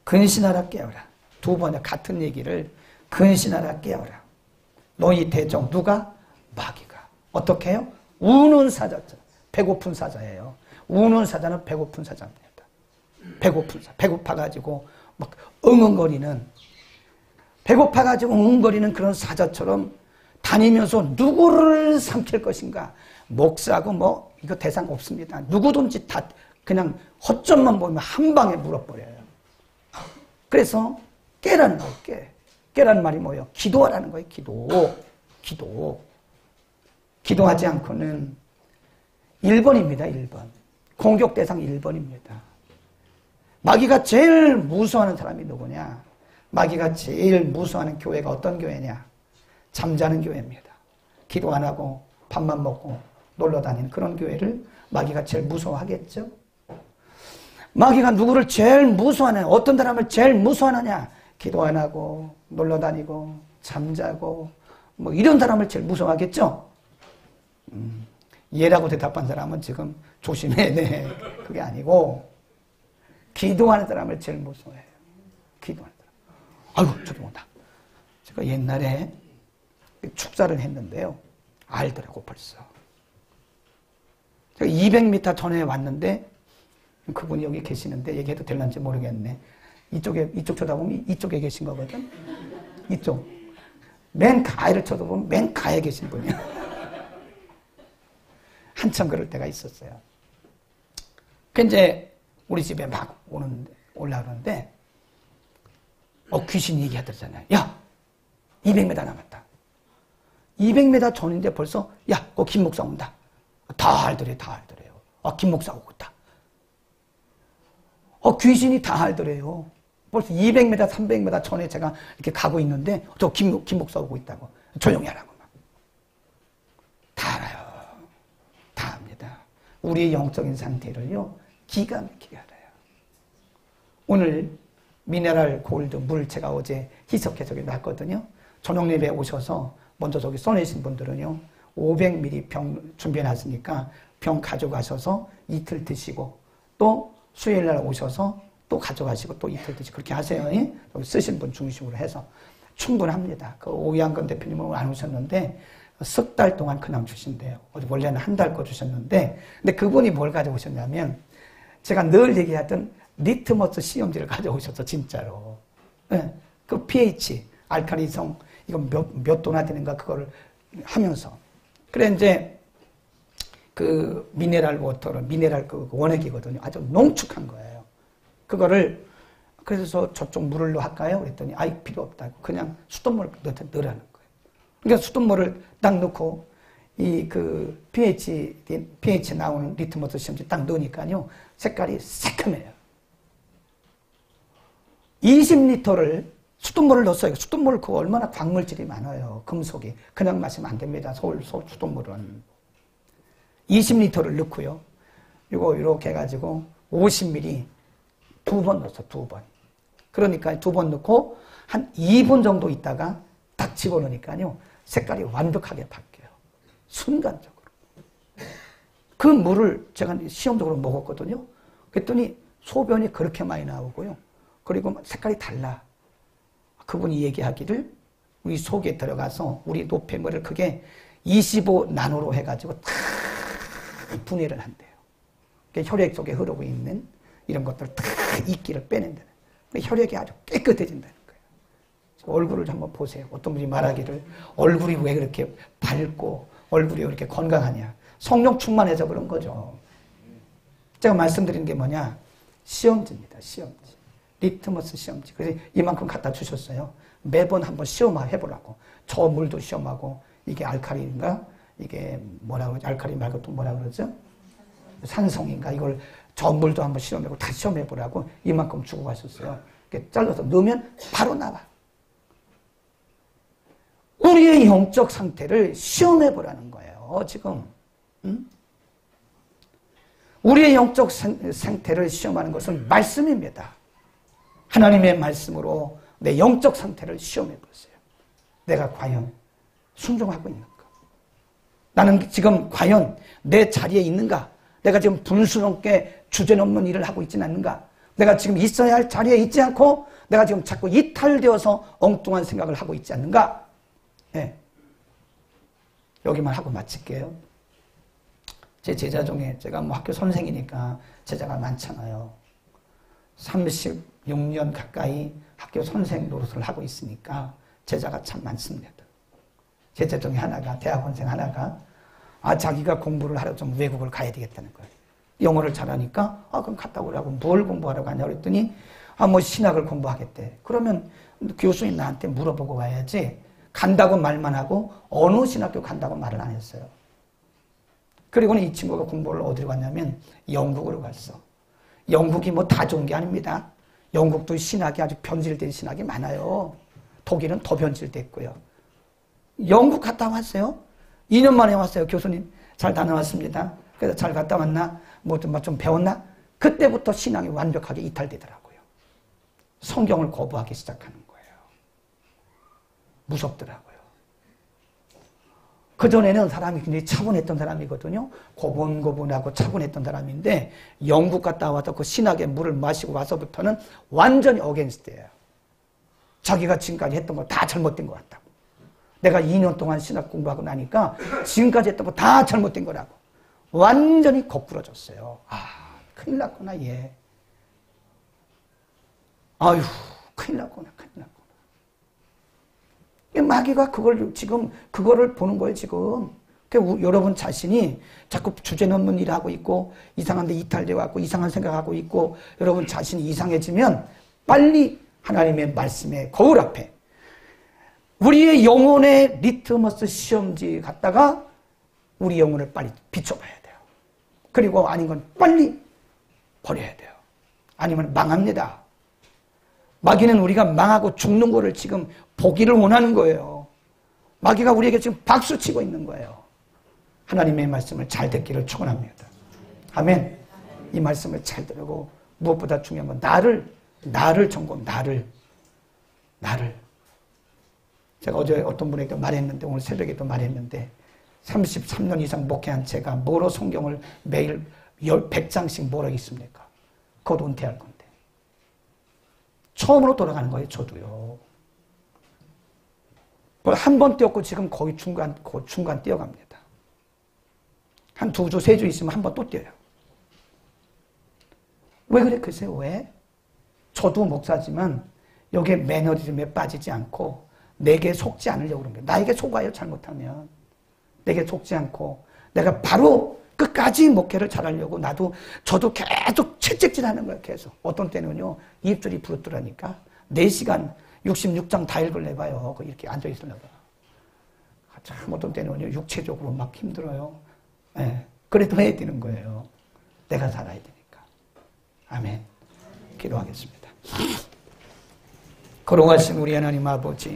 근신하라, 깨어라. 두 번에 같은 얘기를 근신하라, 깨어라. 너희 대적 누가? 마귀가. 어떻게 해요? 우는 사자처럼. 배고픈 사자예요. 우는 사자는 배고픈 사자입니다. 배고픈 사자. 배고파가지고 막 응응거리는, 배고파가지고 응응거리는 그런 사자처럼 다니면서 누구를 삼킬 것인가? 목사하고 뭐 이거 대상 없습니다. 누구든지 다 그냥 허점만 보면 한 방에 물어버려요. 그래서 깨라는 거예요. 깨. 깨라는 말이 뭐예요? 기도하라는 거예요. 기도. 기도하지 않고는 1번입니다. 1번. 공격 대상 1번입니다. 마귀가 제일 무서워하는 사람이 누구냐? 마귀가 제일 무서워하는 교회가 어떤 교회냐? 잠자는 교회입니다. 기도 안 하고 밥만 먹고 놀러 다니는 그런 교회를 마귀가 제일 무서워하겠죠? 마귀가 누구를 제일 무서워하느냐? 어떤 사람을 제일 무서워하느냐? 기도 안 하고 놀러 다니고 잠자고 뭐 이런 사람을 제일 무서워하겠죠? 예라고 대답한 사람은 지금 조심해야 돼. 그게 아니고 기도하는 사람을 제일 무서워해요. 기도하는 사람. 아이고 저기 온다. 제가 옛날에 축사를 했는데요. 알더라고 벌써. 제가 200m 전에 왔는데 그분이 여기 계시는데 얘기해도 될런지 모르겠네. 이쪽 쳐다보면 이쪽에 계신 거거든. 이쪽. 맨 가해를 쳐다보면 맨 가해 계신 분이야. 한참 그럴 때가 있었어요. 그 이제 우리 집에 막 올라오는데 귀신이 얘기하더잖아요. 야, 200m 남았다. 200m 전인데 벌써 야, 김 목사 온다. 다 알더래요. 김 목사 오고 있다. 귀신이 다 알더래요. 벌써 200m, 300m 전에 제가 이렇게 가고 있는데 저 김 목사 오고 있다고. 조용히 하라고. 다 알아요. 다 압니다. 우리의 영적인 상태를요. 기가 막히게 알아요. 오늘 미네랄 골드 물 제가 어제 희석해서 놨거든요. 저녁 예배에 오셔서 먼저 저기 써내신 분들은요. 500ml 병 준비해놨으니까 병 가져가셔서 이틀 드시고 또 수요일날 오셔서 또 가져가시고 또 이틀 드시고 그렇게 하세요. 여기 쓰신 분 중심으로 해서 충분합니다. 그 오양건 대표님은 오늘 안 오셨는데 석 달 동안 그냥 주신대요. 원래는 한 달 거 주셨는데 근데 그분이 뭘 가져오셨냐면 제가 늘 얘기하던 리트머스 시험지를 가져오셔서 진짜로 그 pH 알칼리성 이거 몇 도나 되는가 그거를 하면서 그래 이제 그 미네랄 워터로, 미네랄 그 원액이거든요. 아주 농축한 거예요. 그거를, 그래서 저쪽 물로 할까요? 그랬더니, 아이, 필요 없다고. 그냥 수돗물 넣으라는 거예요. 그러니까 수돗물을 딱 넣고, 이 그 pH 나오는 리트머스 시험지 딱 넣으니까요. 색깔이 새카매요. 20리터를 수돗물을 넣었어요. 수돗물 그거 얼마나 광물질이 많아요. 금속이. 그냥 마시면 안 됩니다. 서울 수돗물은. 20리터를 넣고요. 이거 이렇게 해가지고 50ml 2번 넣었어. 2번. 그러니까 2번 넣고 한 2분 정도 있다가 딱 집어넣으니까요. 색깔이 완벽하게 바뀌어요. 순간적으로. 그 물을 제가 시험적으로 먹었거든요. 그랬더니 소변이 그렇게 많이 나오고요. 그리고 색깔이 달라. 그분이 얘기하기를 우리 속에 들어가서 우리 노폐물을 크게 25나노로 해가지고 다 분해를 한대요. 혈액 속에 흐르고 있는 이런 것들 다 이끼를 빼낸다는 거예요. 혈액이 아주 깨끗해진다는 거예요. 얼굴을 한번 보세요. 어떤 분이 말하기를 얼굴이 왜 그렇게 밝고 얼굴이 왜 이렇게 건강하냐. 성령 충만해서 그런 거죠. 제가 말씀드리는 게 뭐냐. 시험지입니다. 시험지. 리트머스 시험지. 그래서 이만큼 갖다 주셨어요. 매번 한번 시험해보라고. 저 물도 시험하고 이게 알칼리인가? 이게 뭐라고 그러지? 알칼리 말고 또 뭐라고 그러죠? 산성인가? 이걸 저 물도 한번 시험해보고 다 시험해보라고 이만큼 주고 가셨어요. 이렇게 잘라서 넣으면 바로 나와. 우리의 영적 상태를 시험해보라는 거예요. 지금. 응? 우리의 영적 상태를 시험하는 것은 말씀입니다. 하나님의 말씀으로 내 영적 상태를 시험해보세요. 내가 과연 순종하고 있는가? 나는 지금 과연 내 자리에 있는가? 내가 지금 분수넘게 주제넘는 일을 하고 있지는 않는가? 내가 지금 있어야 할 자리에 있지 않고 내가 지금 자꾸 이탈되어서 엉뚱한 생각을 하고 있지 않는가? 네. 여기만 하고 마칠게요. 제 제자 중에 제가 뭐 학교 선생이니까 제자가 많잖아요. 36년 가까이 학교 선생 노릇을 하고 있으니까 제자가 참 많습니다. 제자 중에 하나가, 대학원생 하나가, 자기가 공부를 하러 좀 외국을 가야 되겠다는 거예요. 영어를 잘하니까, 그럼 갔다 오라고. 뭘 공부하라고 하냐 그랬더니, 뭐 신학을 공부하겠대. 그러면 교수님 나한테 물어보고 와야지, 간다고 말만 하고, 어느 신학교 간다고 말을 안 했어요. 그리고는 이 친구가 공부를 어디로 갔냐면, 영국으로 갔어. 영국이 뭐 다 좋은 게 아닙니다. 영국도 신학이 아주 변질된 신학이 많아요. 독일은 더 변질됐고요. 영국 갔다 왔어요. 2년 만에 왔어요. 교수님 잘 다녀왔습니다. 그래서 잘 갔다 왔나? 뭐 좀 배웠나? 그때부터 신앙이 완벽하게 이탈되더라고요. 성경을 거부하기 시작하는 거예요. 무섭더라고요. 그전에는 사람이 굉장히 차분했던 사람이거든요. 고분고분하고 차분했던 사람인데 영국 갔다 와서 그 신학의 물을 마시고 와서부터는 완전히 어게인스트예요. 자기가 지금까지 했던 거 다 잘못된 것 같다고. 내가 2년 동안 신학 공부하고 나니까 지금까지 했던 거 다 잘못된 거라고. 완전히 거꾸러졌어요. 큰일 났구나 얘. 아유 큰일 났구나. 마귀가 그거를 보는 거예요, 지금. 그러니까 여러분 자신이 자꾸 주제넘는 일을 하고 있고, 이상한 데 이탈되어 갖고, 이상한 생각하고 있고, 여러분 자신이 이상해지면 빨리 하나님의 말씀의 거울 앞에 우리의 영혼의 리트머스 시험지 갖다가 우리 영혼을 빨리 비춰봐야 돼요. 그리고 아닌 건 빨리 버려야 돼요. 아니면 망합니다. 마귀는 우리가 망하고 죽는 거를 지금 보기를 원하는 거예요. 마귀가 우리에게 지금 박수치고 있는 거예요. 하나님의 말씀을 잘 듣기를 축원합니다. 아멘. 이 말씀을 잘 들고 무엇보다 중요한 건 나를 점검, 나를. 제가 어제 어떤 분에게 말했는데 오늘 새벽에도 말했는데 33년 이상 목회한 제가 뭐로 성경을 매일 100장씩 뭐라 있습니까? 곧 은퇴할 건데. 처음으로 돌아가는 거예요, 저도요. 한 번 뛰었고 지금 거의 중간 뛰어갑니다. 한 2주, 3주 있으면 한 번 또 뛰어요. 왜 그래? 글쎄요, 왜? 저도 목사지만 여기에 매너리즘에 빠지지 않고 내게 속지 않으려고 그런 거예요. 나에게 속아요, 잘못하면. 내게 속지 않고 내가 바로 끝까지 목회를 잘하려고 저도 계속 채찍질하는 거예요. 계속. 어떤 때는요 입술이 부르뜨라니까 4시간 66장 다 읽으려봐요. 이렇게 앉아있으려고. 참 어떤 때는요 육체적으로 막 힘들어요. 네. 그래도 해야 되는 거예요. 내가 살아야 되니까. 아멘. 기도하겠습니다. 거룩하신 우리 하나님 아버지,